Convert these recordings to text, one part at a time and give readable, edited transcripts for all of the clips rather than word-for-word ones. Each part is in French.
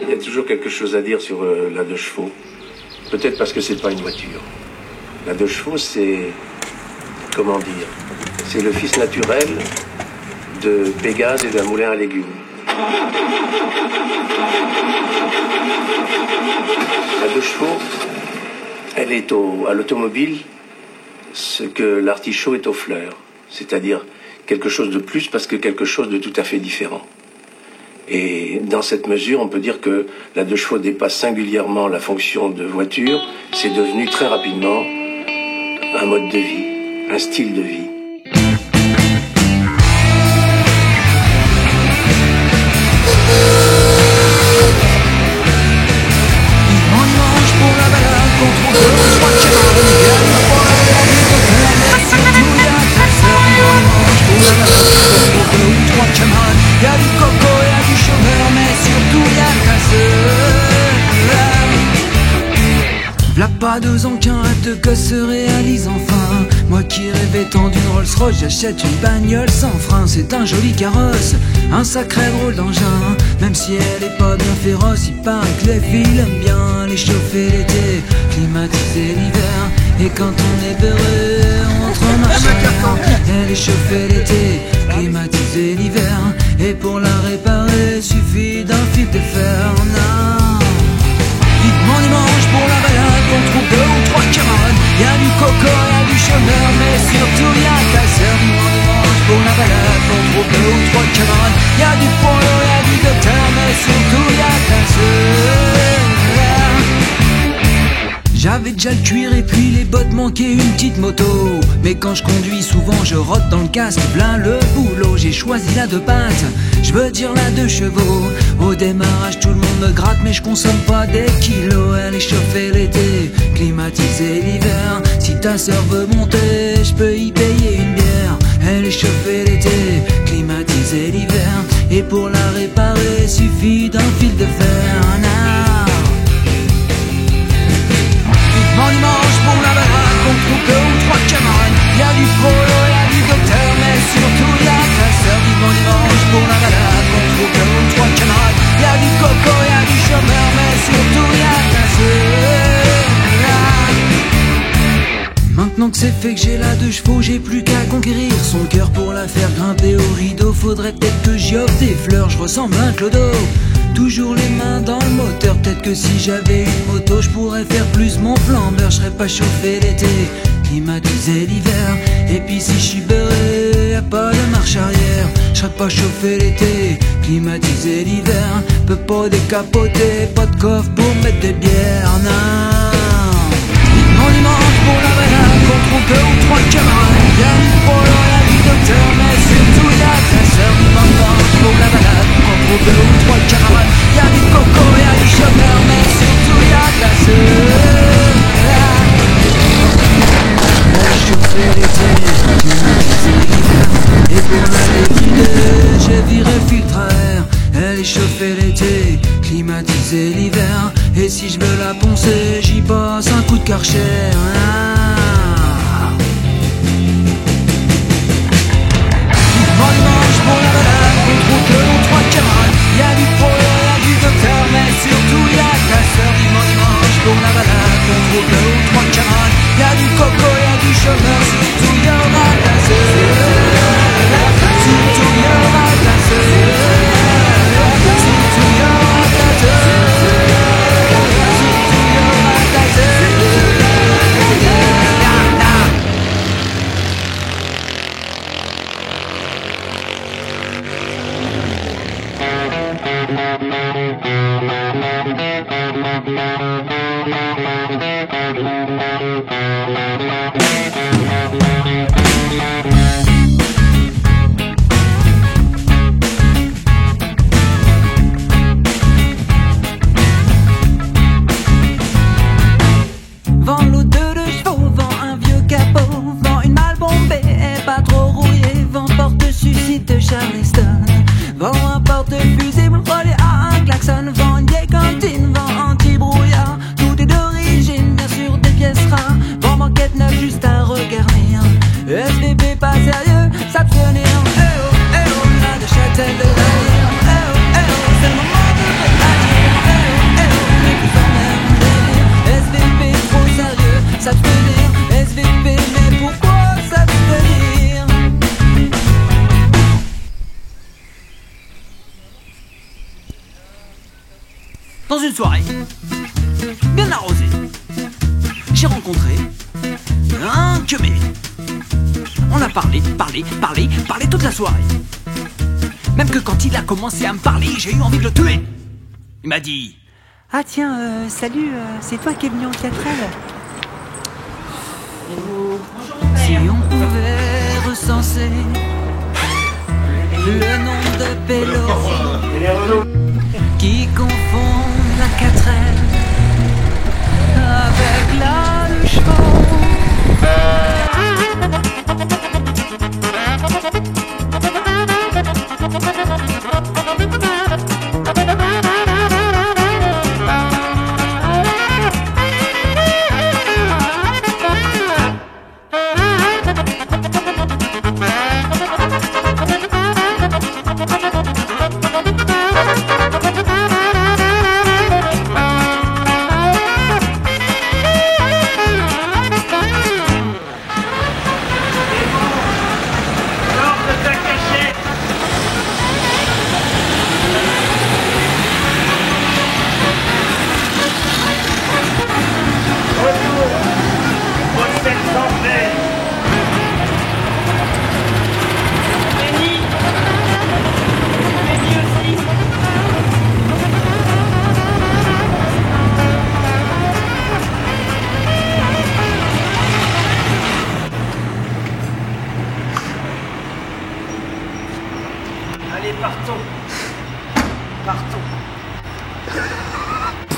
Il y a toujours quelque chose à dire sur la 2 chevaux. Peut-être parce que c'est pas une voiture. La 2 chevaux, c'est... comment dire? C'est le fils naturel de Pégase et d'un moulin à légumes. La 2 chevaux, elle est à l'automobile ce que l'artichaut est aux fleurs. C'est-à-dire quelque chose de plus parce que quelque chose de tout à fait différent. Et dans cette mesure, on peut dire que la 2 chevaux dépasse singulièrement la fonction de voiture. C'est devenu très rapidement un mode de vie, un style de vie. Y'a du coco, y'a du chômeur, mais surtout y'a casseur. V'là pas 2 ans qu'un rêve que se réalise enfin. Moi qui rêvais tant d'une Rolls Royce, j'achète une bagnole sans frein. C'est un joli carrosse, un sacré drôle d'engin. Même si elle est pas bien féroce, il paraît que les filles aiment bien les chauffer l'été, climatiser l'hiver. Et quand on est beurré, on rentre en machin. Elle est chauffée l'été, climatiser l'hiver. Et pour la réparer, suffit d'un fil de fer. Non. Vivement dimanche pour la balade, on trouve 2 ou 3 camarades. Y'a du coco, y'a du chômeur, mais surtout y'a casseur. Vivement dimanche pour la balade, on trouve 2 ou 3 camarades. Y'a du polo, y'a du docteur, mais surtout y'a casseur. J'avais déjà le cuir et puis les bottes manquaient une petite moto. Mais quand je conduis souvent je rote dans le casque, plein le boulot. J'ai choisi la 2 pattes, je veux dire la 2 chevaux. Au démarrage tout le monde me gratte mais je consomme pas des kilos. Elle est chauffée l'été, climatisée l'hiver. Si ta sœur veut monter, je peux y payer une bière. Elle est chauffée l'été, climatisée l'hiver. Et pour la réparer suffit d'un fil de fer. Dimanche pour la balade, on trouve 2 ou 3 camarades. Y'a du polo, y'a du docteur, mais surtout y'a casseur. Vivement dimanche pour la balade, on trouve 2 ou 3 camarades. Y'a du coco, y'a du chômeur, mais surtout y'a casseur. Maintenant que c'est fait que j'ai la 2 chevaux, j'ai plus qu'à conquérir son cœur. Pour la faire grimper au rideau, faudrait peut-être que j'y offre des fleurs. Je ressemble à un clodo, toujours les mains dans le moteur. Peut-être que si j'avais une moto, je pourrais faire plus mon flambeur. Je serais pas chauffé l'été, climatiser l'hiver. Et puis si je suis beurré, y'a pas de marche arrière. Je serais pas chauffé l'été, climatiser l'hiver. Peux pas décapoter, pas de coffre pour mettre des bières. Non. Dimanche pour la balade, on trouve 2 ou 3 camarades. Y'a du polo, y'a du docteur, mais surtout y'a casseur. Dimanche pour la balade, on trouve 2 ou 3 camarades. Y'a du coco, y'a du chômeur, mais surtout y'a casseur. Elle chauffait l'été, climatisée l'hiver. Et pour la liquider, j'ai viré filtre à air. Elle est chauffée l'été, climatisée l'hiver. Et si je veux la poncer, j'y passe un coup de Karcher. Dimanche pour la balade, on trouve 2 ou 3 camarades. Y'a du polo, y'a du docteur, mais surtout y'a casseur. Dimanche pour la balade, on trouve 2 ou 3 camarades. Y'a du coco, y'a du chômeur, surtout y'aura casseur. Surtout y'aura casseur. Surtout y'aura casseur. Vent l'eau de 2 chevaux, vent un vieux capot, vent une malle bombée et pas trop rouillé, vent porte-suicide de Charleston, vent un porte-fusible relié à un klaxon, vent une vieille cantine, vent anti-brouillard, tout est d'origine, bien sûr des pièces rares, vent banquette neuve juste à regarnir, SVP pas sérieux, s'abstenir, eh oh, la de Châtel de Valire, eh oh, c'est le moment de réagir, une soirée, bien arrosée, j'ai rencontré un queumé. On a parlé toute la soirée. Même que quand il a commencé à me parler, j'ai eu envie de le tuer. Il m'a dit: ah tiens, salut, c'est toi qui es venu en 4L. Si on pouvait recenser le nombre de pélos qui confondent la 4L avec la chevaux. Allez, partons.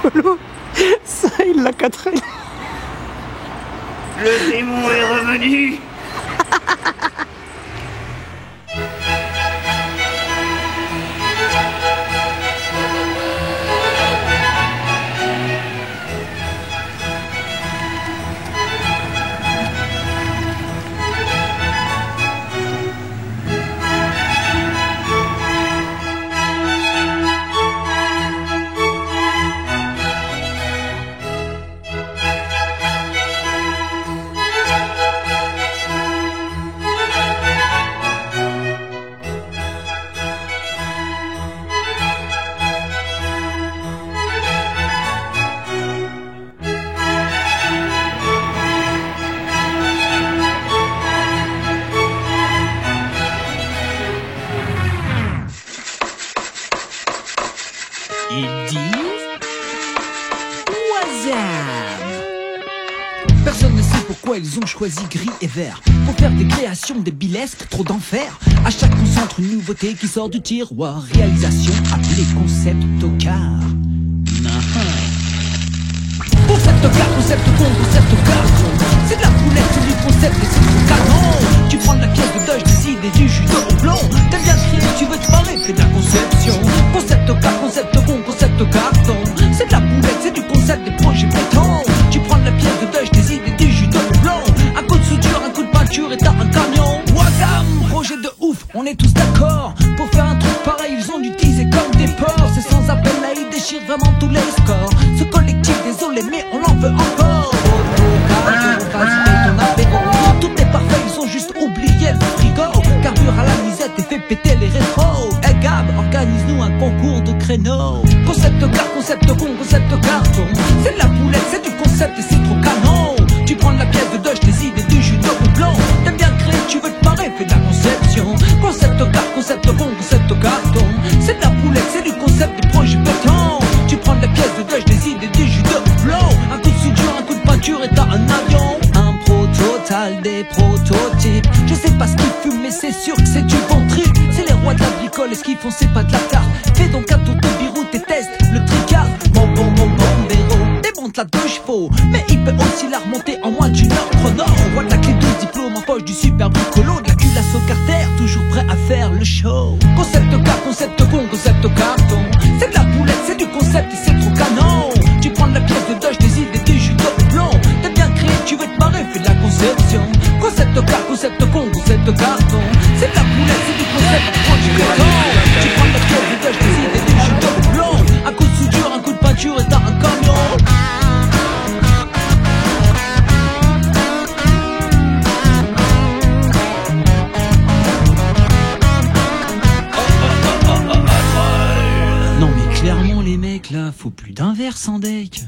Polo, ça il l'a 4L. Le démon est revenu. Ils disent Wazam. Personne ne sait pourquoi ils ont choisi gris et vert pour faire des créations débilesques, trop d'enfer. À chaque concentre une nouveauté qui sort du tiroir. Réalisation appelée concept-car. Concept con, concept carton. C'est de la boulette, c'est du concept et c'est trop canon. Tu prends de la pièce de deuil, des idées, du jus de blanc. T'aimes bien crier, tu veux te parler, fais de la conception. Concept car, concept con, concept carton. C'est de la boulette, c'est du concept des projets béton. Tu prends de la pièce de deuil, des idées, du jus de blanc. Un coup de soudure, un coup de peinture et t'as un camion. Wazam, projet de ouf, on est tous d'accord. Pour faire un truc pareil, ils ont dû teaser comme des porcs. C'est sans appel là, ils déchirent vraiment tous les scores. Ce collectif, désolé, mais on en veut encore. Tout est parfait, ils ont juste oublié le frigo. Carbure à la misette et fait péter les rétros. Hey Gab, organise-nous un concours de créneaux. Concept car, concept con, concept carton. C'est de la boulette, c'est du concept et c'est trop canon. Tu prends de la pièce de deuil, des idées, du jus de blanc. T'aimes bien créer, tu veux te marrer, fais de la conception. Concept car, concept con, concept carton. C'est de la boulette, c'est du concept des projets béton. Tu prends de la pièce de deuil, des idées, du jus de blanc. Un coup de soudure, un coup de peinture et t'as un avion. Un pro total des prototypes. Je sais pas ce qu'ils fument mais c'est sûr que c'est du bon trip. C'est les rois de la bricole et ce qu'ils font c'est pas de la carte. Fais donc un tour de birou et teste le tricard. Mon béro démonte la 2 chevaux. Mais il peut aussi la remonter en moins d'une heure chrono. On voit de la clé 12 diplôme en poche du super bricolo. De la culasse au carter, toujours prêt à faire le show. Concept car, concept con, concept carton. C'est de la boulette, c'est du concept et c'est trop canon. Tu prends de la pièce de deuil, des idées, du jus de blanc. T'as bien créé, tu veux te marrer, fais de la conception. Concept car, concept con, concept carton. C'est de la boulette, c'est du concept, du béton. Tu prends de la pièce de deuil, des idées, du jus de blanc. Un coup de soudure, un coup de peinture et t'as un camion. Non mais clairement les mecs là, faut plus d'un verre sans deck.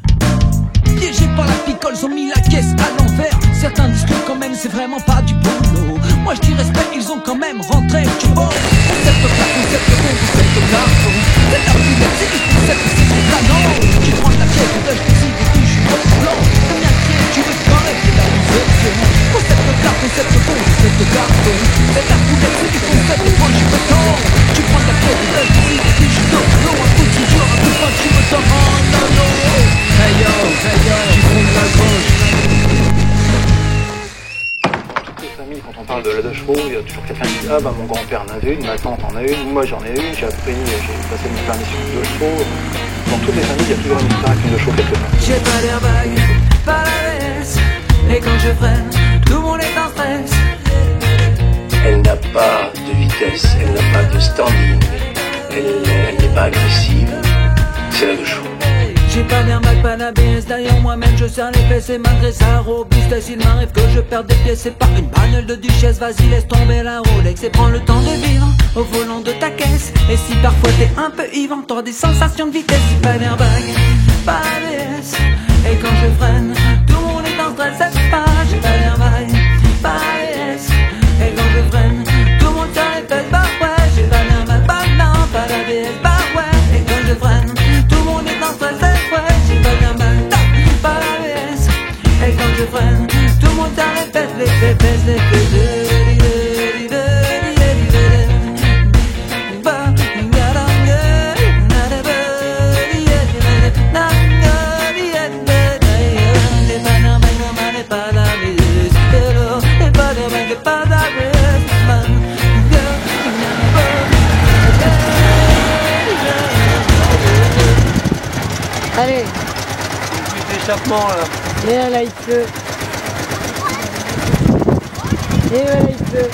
Piégés par la picole, ils ont mis la caisse à l'envers. Certains disent que quand même c'est vraiment pas du boulot. Moi je dis respect, ils ont quand même rentré du bon. Concept plat, concept bon, concept carton. C'est la boulette, c'est du concept, c'est du canon. Tu prends la pièce, je décide et puis je suis trop blanc. Combien de pieds tu veux quand même, c'est la réception. Concept plat, concept bon, concept carton. C'est la boulette, c'est du concept et moi je me tends. Tu prends la pièce, je décide et puis je suis trop blanc. Un coup tu joues, un coup pas tu me tends. Oh non non. Hey yo, tu prends de la gauche. Toutes les familles, quand on parle de la deux chevaux, il y a toujours quelqu'un qui dit ah bah mon grand-père en avait une, ma tante en a une, moi j'en ai une, j'ai passé mon permis sur deux chevaux. Dans toutes les familles, il y a toujours une histoire avec une deux chevaux quelque part. J'ai pas d'airbag, pas l'ABS. Et quand je freine, tout le monde est en stress. Elle n'a pas de vitesse, elle n'a pas de standing, elle n'est pas agressive. C'est la deux chevaux. J'ai pas d'airbag, pas d'ABS, derrière moi-même je serre les fesses. Et malgré ça, robustesse, il m'arrive que je perde des pièces. C'est pas une bagnole de duchesse, vas-y laisse tomber la Rolex. Et prends le temps de vivre au volant de ta caisse. Et si parfois t'es un peu ivre, t'auras des sensations de vitesse. J'ai pas d'airbag, pas d'ABS. Et quand je freine, tout le monde est en stress, c'est pas. J'ai pas d'airbag, pas d'ABS. Et quand je freine, tout le monde serre les fesses, bah ouais. J'ai pas d'airbag, bah non, pas d'ABS, bah ouais. Et quand je freine, tout le monde est en stress, c'est ouais. J'ai pas d'airbag, pas d'ABS. Et quand je freine, tout le monde serre les fesses, les fesses, les fesses. Allez, Plus d'échappement là. et là il pleut. Et voilà il pleut.